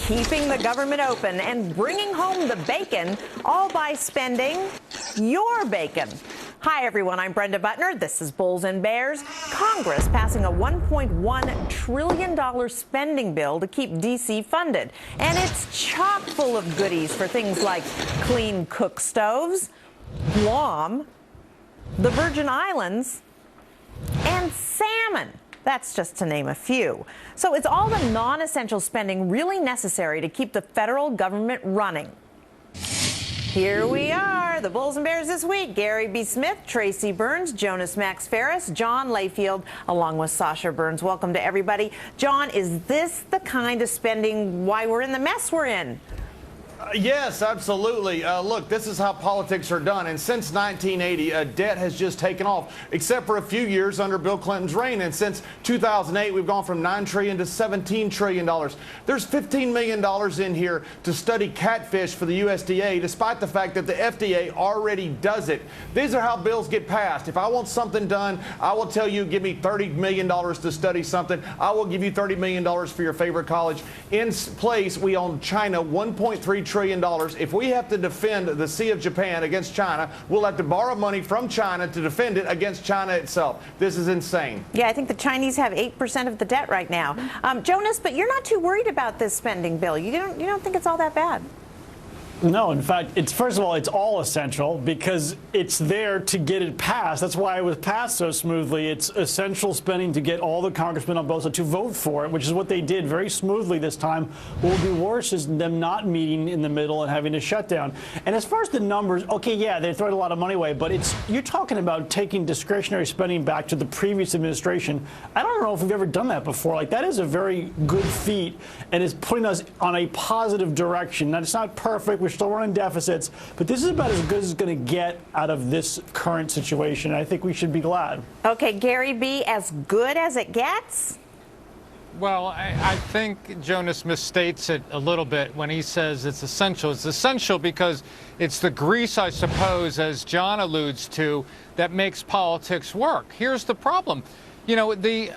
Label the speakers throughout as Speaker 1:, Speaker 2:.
Speaker 1: keeping the government open and bringing home the bacon, all by spending your bacon. Hi, everyone. I'm Brenda Butner. This is Bulls and Bears. Congress passing a $1.1 trillion spending bill to keep D.C. funded. And it's chock full of goodies for things like clean cook stoves, Guam, the Virgin Islands, and salmon. That's just to name a few. So it's all the non-essential spending really necessary to keep the federal government running. Here we are, the Bulls and Bears this week. Gary B. Smith, Tracy Burns, Jonas Max Ferris, John Layfield, along with Sasha Burns. Welcome to everybody. John, is this the kind of spending why we're in the mess we're in?
Speaker 2: Yes, absolutely. Look, this is how politics are done. And since 1980, debt has just taken off, except for a few years under Bill Clinton's reign. And since 2008, we've gone from $9 trillion to $17 trillion. There's $15 million in here to study catfish for the USDA, despite the fact that the FDA already does it. These are how bills get passed. If I want something done, I will tell you, give me $30 million to study something. I will give you $30 million for your favorite college. In place, we own China $1.3 trillion. If we have to defend the Sea of Japan against China, we'll have to borrow money from China to defend it against China itself. This is insane.
Speaker 1: Yeah, I think the Chinese have 8% of the debt right now. Jonas, but you're not too worried about this spending bill. You don't think it's all that bad?
Speaker 3: No, in fact, first of all, it's all essential because it's there to get it passed. That's why it was passed so smoothly. It's essential spending to get all the congressmen on both sides to vote for it, which is what they did very smoothly this time. What will be worse is them not meeting in the middle and having to shut down. And as far as the numbers, okay, yeah, they throwing a lot of money away, but you're talking about taking discretionary spending back to the previous administration. I don't know if we've ever done that before. Like, that is a very good feat and is putting us on a positive direction. Now, it's not perfect. We're still running deficits, but this is about as good as it's going to get out of this current situation. I think we should be glad.
Speaker 1: Okay, Gary B., as good as it gets?
Speaker 4: Well, I think Jonas misstates it a little bit when he says it's essential. It's essential because it's the grease, I suppose, as John alludes to, that makes politics work. Here's the problem. You know, the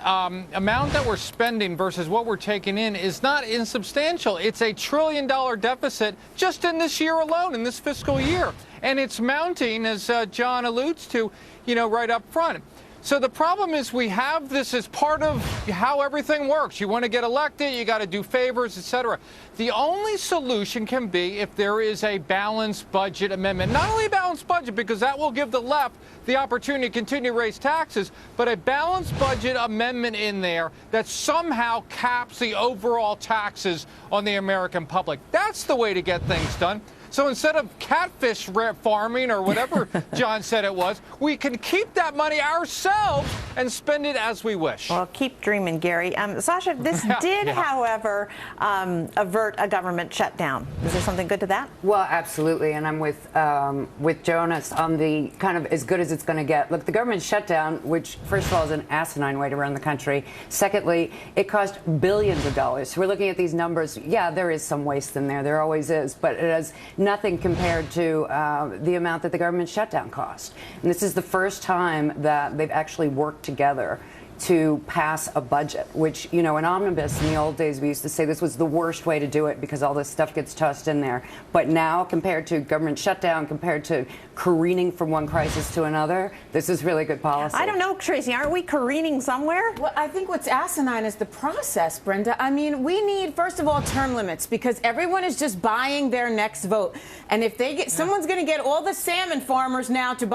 Speaker 4: amount that we're spending versus what we're taking in is not insubstantial. It's a $1 trillion deficit just in this year alone, in this fiscal year. And it's mounting, as John alludes to, you know, right up front. So the problem is we have this as part of how everything works. You want to get elected, you got to do favors, etc. The only solution can be if there is a balanced budget amendment. Not only a balanced budget, because that will give the left the opportunity to continue to raise taxes, but a balanced budget amendment in there that somehow caps the overall taxes on the American public. That's the way to get things done. So instead of catfish farming or whatever John said it was, we can keep that money ourselves and spend it as we wish.
Speaker 1: Well, keep dreaming, Gary. Sasha, this did, however, avert a government shutdown. Is there something good to that?
Speaker 5: Well, absolutely. And I'm with Jonas on the kind of as good as it's going to get. Look, the government shutdown, which, first of all, is an asinine way to run the country. Secondly, it cost billions of dollars. So we're looking at these numbers. Yeah, there is some waste in there. There always is. But it has nothing compared to the amount that the government shutdown cost. And this is the first time that they've actually worked together to pass a budget, which, you know, in omnibus in the old days, we used to say this was the worst way to do it because all this stuff gets tossed in there. But now, compared to government shutdown, compared to careening from one crisis to another, this is really good policy.
Speaker 1: I don't know, Tracy, aren't we careening somewhere?
Speaker 6: Well, I think what's asinine is the process, Brenda. I mean, we need, first of all, term limits because everyone is just buying their next vote. And if they get, someone's going to get all the salmon farmers now to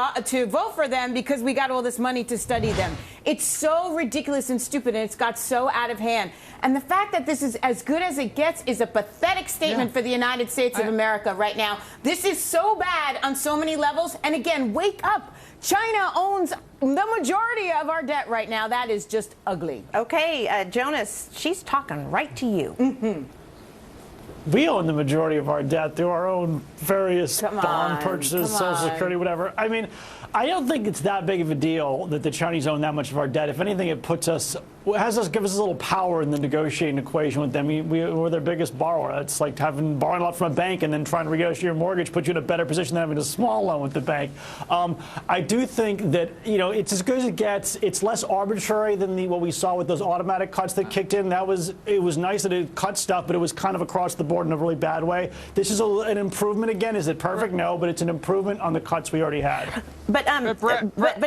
Speaker 6: vote for them because we got all this money to study them. It's so ridiculous and stupid, and it's got so out of hand. And the fact that this is as good as it gets is a pathetic statement for the United States of America right now. This is so bad on so many levels. And again, wake up. China owns the majority of our debt right now. That is just ugly.
Speaker 1: Okay, Jonas, she's talking right to you.
Speaker 6: Mm-hmm.
Speaker 3: We own the majority of our debt through our own various bond purchases, Social Security, whatever. I mean, I don't think it's that big of a deal that the Chinese own that much of our debt. If anything, it puts us has us give us a little power in the negotiating equation with them. We're their biggest borrower. It's like borrowing a lot from a bank and then trying to renegotiate your mortgage puts you in a better position than having a small loan with the bank. I do think that it's as good as it gets. It's less arbitrary than what we saw with those automatic cuts that kicked in. It was nice that it cut stuff, but it was kind of across the board in a really bad way. This is an improvement again. Is it perfect? No, but it's an improvement on the cuts we already had.
Speaker 1: But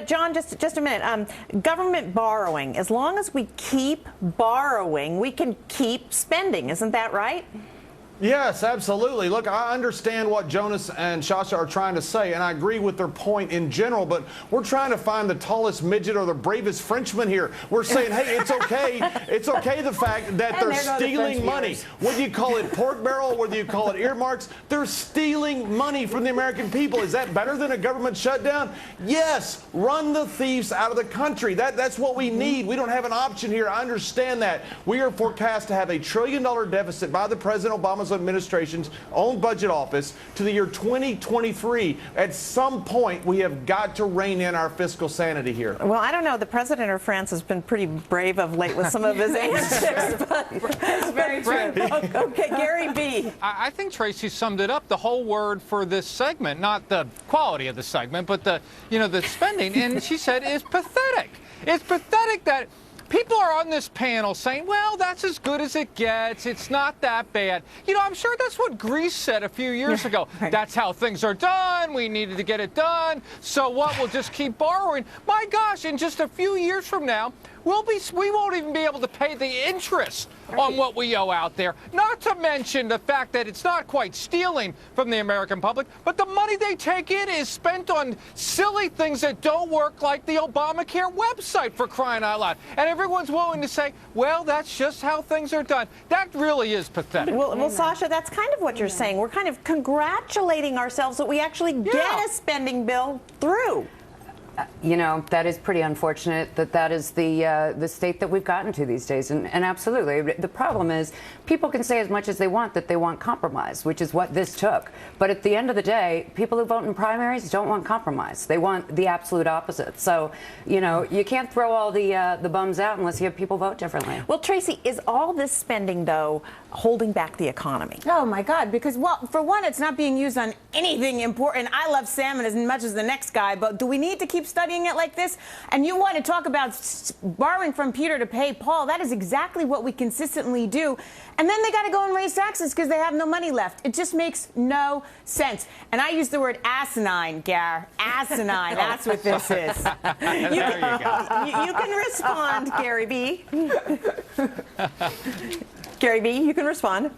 Speaker 1: John, just a minute. Government borrowing, as long as we keep borrowing, we can keep spending. Isn't that right?
Speaker 2: Yes, absolutely. Look, I understand what Jonas and Sasha are trying to say, and I agree with their point in general, but we're trying to find the tallest midget or the bravest Frenchman here. We're saying, hey, it's okay. It's okay the fact that they're stealing money. Whether you call it pork barrel, whether you call it earmarks, they're stealing money from the American people. Is that better than a government shutdown? Yes. Run the thieves out of the country. That's what we need. We don't have an option here. I understand that. We are forecast to have a $1 trillion deficit by the President Obama's administration's own budget office to the year 2023. At some point, we have got to rein in our fiscal sanity here.
Speaker 1: Well, I don't know. The president of France has been pretty brave of late with some of his answers. That's very true. Okay, Gary B.
Speaker 4: I think Tracy summed it up. The whole word for this segment, not the quality of the segment, but the spending. And she said is pathetic. It's pathetic that people are on this panel saying, well, that's as good as it gets. It's not that bad. I'm sure that's what Greece said a few years ago.
Speaker 1: Right.
Speaker 4: That's how things are done. We needed to get it done. So what? We'll just keep borrowing. My gosh, in just a few years from now, we won't even be able to pay the interest on what we owe out there. Not to mention the fact that it's not quite stealing from the American public, but the money they take in is spent on silly things that don't work, like the Obamacare website, for crying out loud. And everyone's willing to say, well, that's just how things are done. That really is pathetic.
Speaker 1: Well, Sasha, that's kind of what you're saying. We're kind of congratulating ourselves that we actually get a spending bill through.
Speaker 5: That is pretty unfortunate that is the state that we've gotten to these days. And absolutely, the problem is people can say as much as they want that they want compromise, which is what this took. But at the end of the day, people who vote in primaries don't want compromise. They want the absolute opposite. So, you can't throw all the bums out unless you have people vote differently.
Speaker 1: Well, Tracy, is all this spending, though, holding back the economy?
Speaker 6: Oh, my God, because, well, for one, it's not being used on anything important. I love salmon as much as the next guy, but do we need to keep studying it like this? And you want to talk about borrowing from Peter to pay Paul. That is exactly what we consistently do. And then they got to go and raise taxes because they have no money left. It just makes no sense. And I use the word asinine, Gar. Asinine. That's what this is.
Speaker 1: You can respond, Gary B. Gary B., you can respond.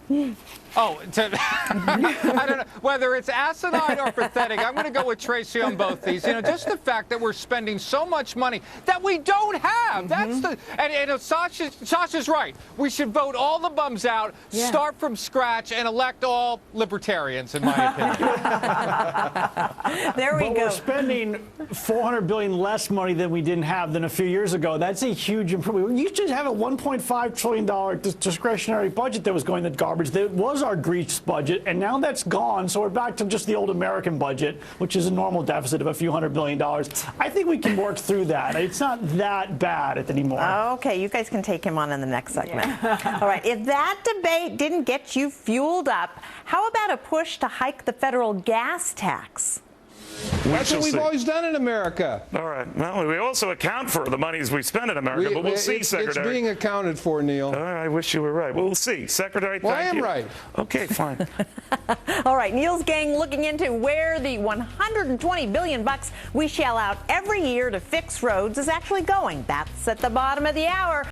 Speaker 4: I don't know whether it's asinine or pathetic. I'm going to go with Tracy on both these. Just the fact that we're spending so much money that we don't have. That's and Sasha's right. We should vote all the bums out, start from scratch, and elect all libertarians, in my opinion.
Speaker 1: There we go.
Speaker 3: We're spending $400 billion less money than we didn't have than a few years ago. That's a huge improvement. You just have a $1.5 trillion discretionary budget that was going to garbage. That was our Greece budget, and now that's gone, so we're back to just the old American budget, which is a normal deficit of a few $100 billion. I think we can work through that. It's not that bad anymore.
Speaker 1: Okay, you guys can take him on in the next segment. All right, if that debate didn't get you fueled up, how about a push to hike the federal gas tax?
Speaker 7: That's what we've always done in America.
Speaker 8: All right. Well, we also account for the monies we spend in America, but we'll see, Secretary.
Speaker 7: It's being accounted for, Neil.
Speaker 8: I wish you were right. We'll see. Secretary, thank you.
Speaker 7: Well, I am right.
Speaker 8: Okay, fine.
Speaker 1: All right, Neil's gang looking into where the $120 billion we shell out every year to fix roads is actually going. That's at the bottom of the hour.